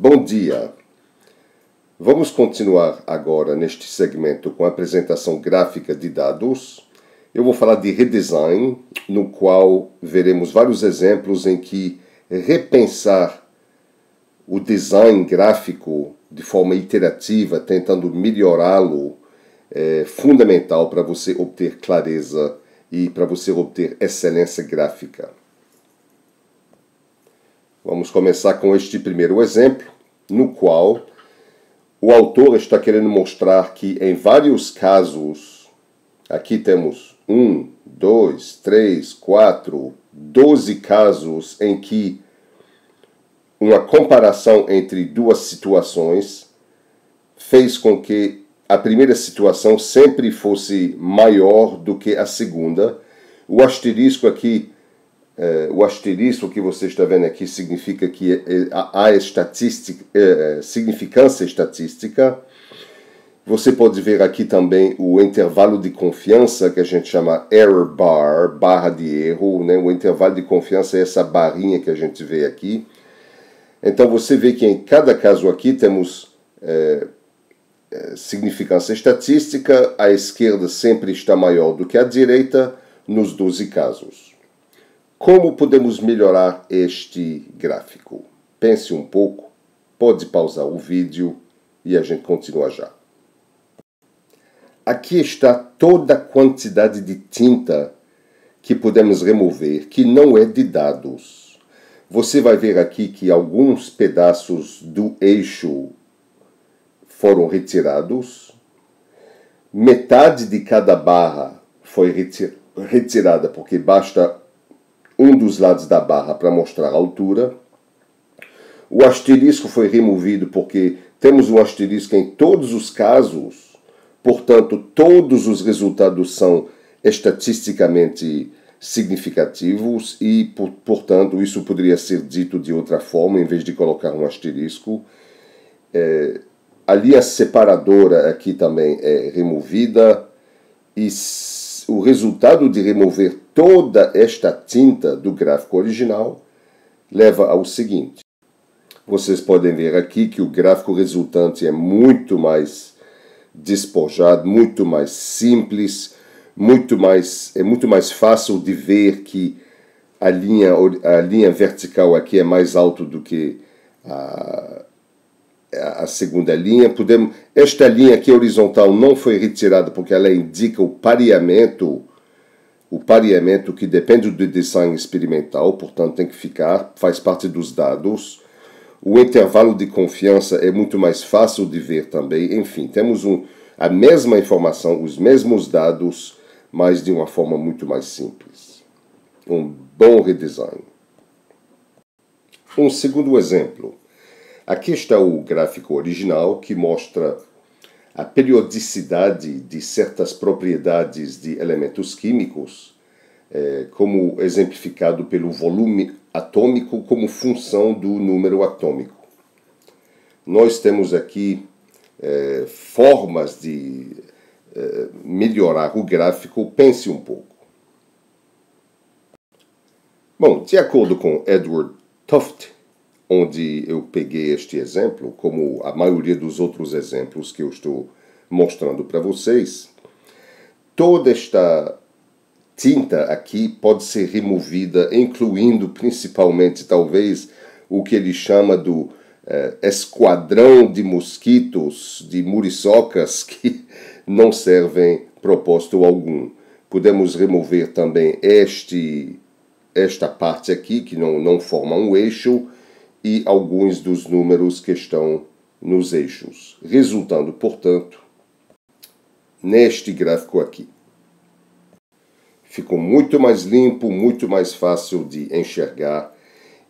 Bom dia! Vamos continuar agora neste segmento com a apresentação gráfica de dados. Eu vou falar de redesign, no qual veremos vários exemplos em que repensar o design gráfico de forma iterativa, tentando melhorá-lo, é fundamental para você obter clareza e para você obter excelência gráfica. Vamos começar com este primeiro exemplo, no qual o autor está querendo mostrar que em vários casos, aqui temos 1, 2, 3, 4, 12 casos em que uma comparação entre duas situações fez com que a primeira situação sempre fosse maior do que a segunda. O asterisco aqui, o asterisco que você está vendo aqui significa que há significância estatística. Você pode ver aqui também o intervalo de confiança, que a gente chama error bar, barra de erro, né? O intervalo de confiança é essa barrinha que a gente vê aqui. Então você vê que em cada caso aqui temos significância estatística, a esquerda sempre está maior do que a direita nos 12 casos. Como podemos melhorar este gráfico? Pense um pouco, pode pausar o vídeo e a gente continua já. Aqui está toda a quantidade de tinta que podemos remover, que não é de dados. Você vai ver aqui que alguns pedaços do eixo foram retirados, metade de cada barra foi retirada porque basta um dos lados da barra para mostrar a altura. O asterisco foi removido porque temos um asterisco em todos os casos, portanto, todos os resultados são estatisticamente significativos e, portanto, isso poderia ser dito de outra forma, em vez de colocar um asterisco. A linha separadora aqui também é removida e o resultado de remover toda esta tinta do gráfico original leva ao seguinte. Vocês podem ver aqui que o gráfico resultante é muito mais despojado, muito mais simples, é muito mais fácil de ver que a linha vertical aqui é mais alta do que a segunda linha. Esta linha aqui horizontal não foi retirada porque ela indica o pareamento que depende do design experimental, portanto tem que ficar, faz parte dos dados. O intervalo de confiança é muito mais fácil de ver também. Enfim, temos a mesma informação, os mesmos dados, mas de uma forma muito mais simples. Um bom redesign. Um segundo exemplo. Aqui está o gráfico original que mostra a periodicidade de certas propriedades de elementos químicos, como exemplificado pelo volume atômico como função do número atômico. Nós temos aqui formas de melhorar o gráfico. Pense um pouco. Bom, de acordo com Edward Tufte, onde eu peguei este exemplo, como a maioria dos outros exemplos que eu estou mostrando para vocês, toda esta tinta aqui pode ser removida, incluindo principalmente, talvez, o que ele chama do esquadrão de mosquitos, de muriçocas, que não servem propósito algum. Podemos remover também esta parte aqui, que não forma um eixo, e alguns dos números que estão nos eixos, resultando, portanto, neste gráfico aqui. Ficou muito mais limpo, muito mais fácil de enxergar,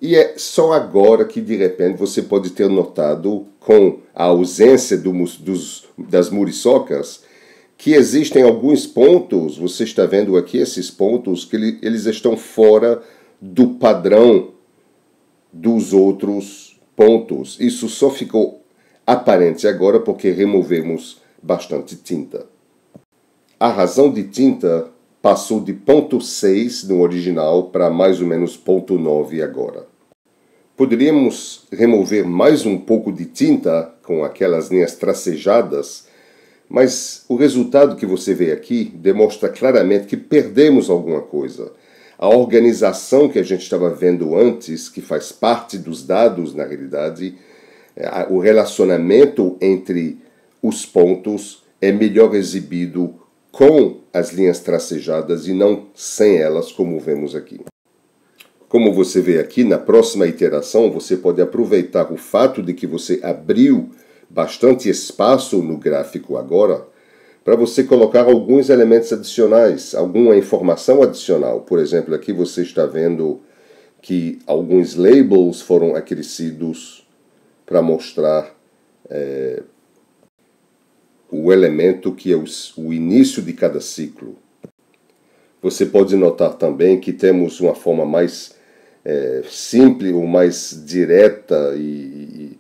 e é só agora que, de repente, você pode ter notado, com a ausência das muriçocas, que existem alguns pontos, você está vendo aqui esses pontos, que eles estão fora do padrão dos outros pontos. Isso só ficou aparente agora porque removemos bastante tinta. A razão de tinta passou de 0,6 no original para mais ou menos 0,9 agora. Poderíamos remover mais um pouco de tinta com aquelas linhas tracejadas, mas o resultado que você vê aqui demonstra claramente que perdemos alguma coisa. A organização que a gente estava vendo antes, que faz parte dos dados na realidade, o relacionamento entre os pontos é melhor exibido com as linhas tracejadas e não sem elas, como vemos aqui. Como você vê aqui, na próxima iteração, você pode aproveitar o fato de que você abriu bastante espaço no gráfico agora para você colocar alguns elementos adicionais, alguma informação adicional. Por exemplo, aqui você está vendo que alguns labels foram acrescidos para mostrar o elemento que é o início de cada ciclo. Você pode notar também que temos uma forma mais simples ou mais direta e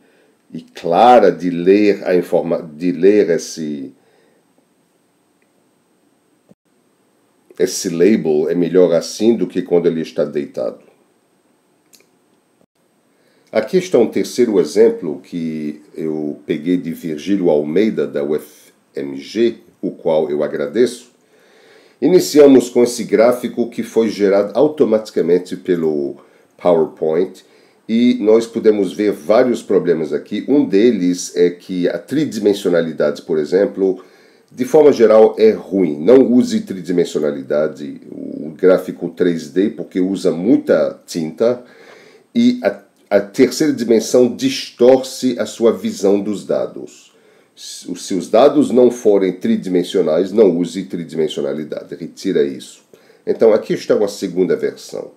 clara de ler esse label. É melhor assim do que quando ele está deitado. Aqui está um terceiro exemplo que eu peguei de Virgílio Almeida, da UFMG, o qual eu agradeço. Iniciamos com esse gráfico que foi gerado automaticamente pelo PowerPoint e nós podemos ver vários problemas aqui. Um deles é que a tridimensionalidade, por exemplo, de forma geral é ruim. Não use tridimensionalidade, o gráfico 3D, porque usa muita tinta e a terceira dimensão distorce a sua visão dos dados. Se os dados não forem tridimensionais, não use tridimensionalidade, retira isso. Então aqui está uma segunda versão.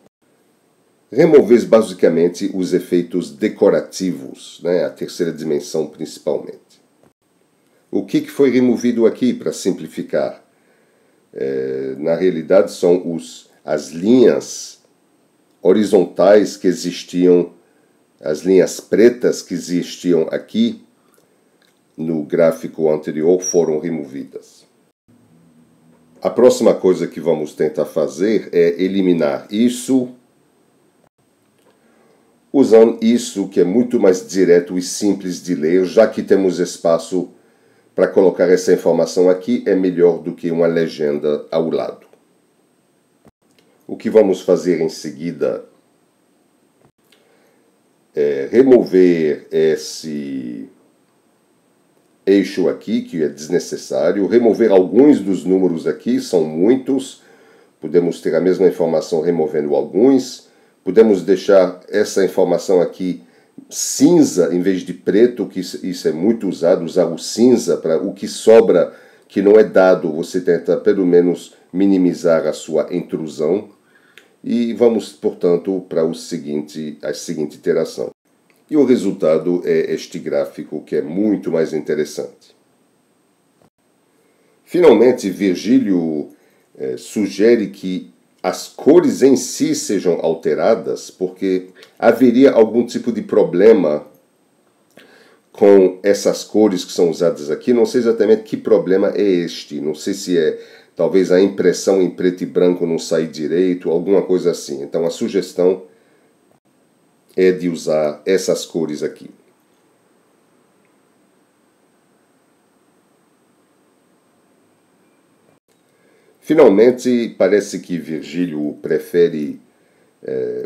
Remover basicamente os efeitos decorativos, a terceira dimensão principalmente. O que foi removido aqui para simplificar? Na realidade são as linhas horizontais que existiam, as linhas pretas que existiam aqui no gráfico anterior foram removidas. A próxima coisa que vamos tentar fazer é eliminar isso, usando isso que é muito mais direto e simples de ler, já que temos espaço para colocar essa informação aqui, é melhor do que uma legenda ao lado. O que vamos fazer em seguida é remover esse eixo aqui, que é desnecessário, remover alguns dos números aqui, são muitos, podemos ter a mesma informação removendo alguns, podemos deixar essa informação aqui cinza em vez de preto, que isso é muito usado, usar o cinza para o que sobra, que não é dado, você tenta pelo menos minimizar a sua intrusão. E vamos, portanto, para a seguinte iteração. E o resultado é este gráfico, que é muito mais interessante. Finalmente, Virgílio sugere que as cores em si sejam alteradas, porque haveria algum tipo de problema com essas cores que são usadas aqui. Não sei exatamente que problema é este. Não sei se é talvez a impressão em preto e branco não sair direito, alguma coisa assim. Então a sugestão é de usar essas cores aqui. Finalmente, parece que Virgílio prefere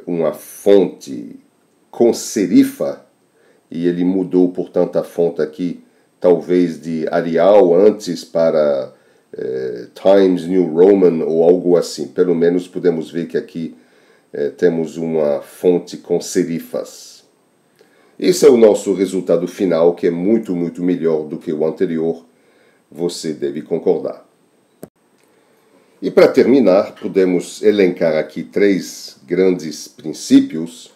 uma fonte com serifa e ele mudou, portanto, a fonte aqui, talvez de Arial antes para Times New Roman ou algo assim. Pelo menos podemos ver que aqui temos uma fonte com serifas. Esse é o nosso resultado final, que é muito, muito melhor do que o anterior. Você deve concordar. E para terminar, podemos elencar aqui 3 grandes princípios.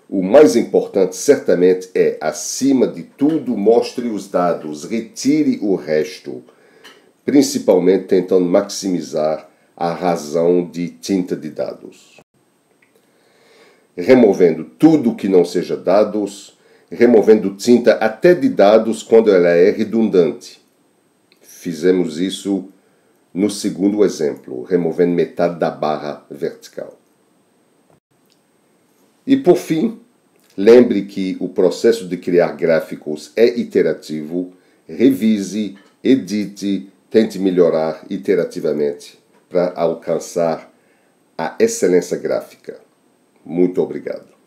O mais importante, certamente, é, acima de tudo, mostre os dados, retire o resto, principalmente tentando maximizar a razão de tinta de dados. Removendo tudo que não seja dados, removendo tinta até de dados quando ela é redundante. Fizemos isso no segundo exemplo, removendo metade da barra vertical. E por fim, Lembre que o processo de criar gráficos é iterativo. Revise, edite, tente melhorar iterativamente para alcançar a excelência gráfica. Muito obrigado.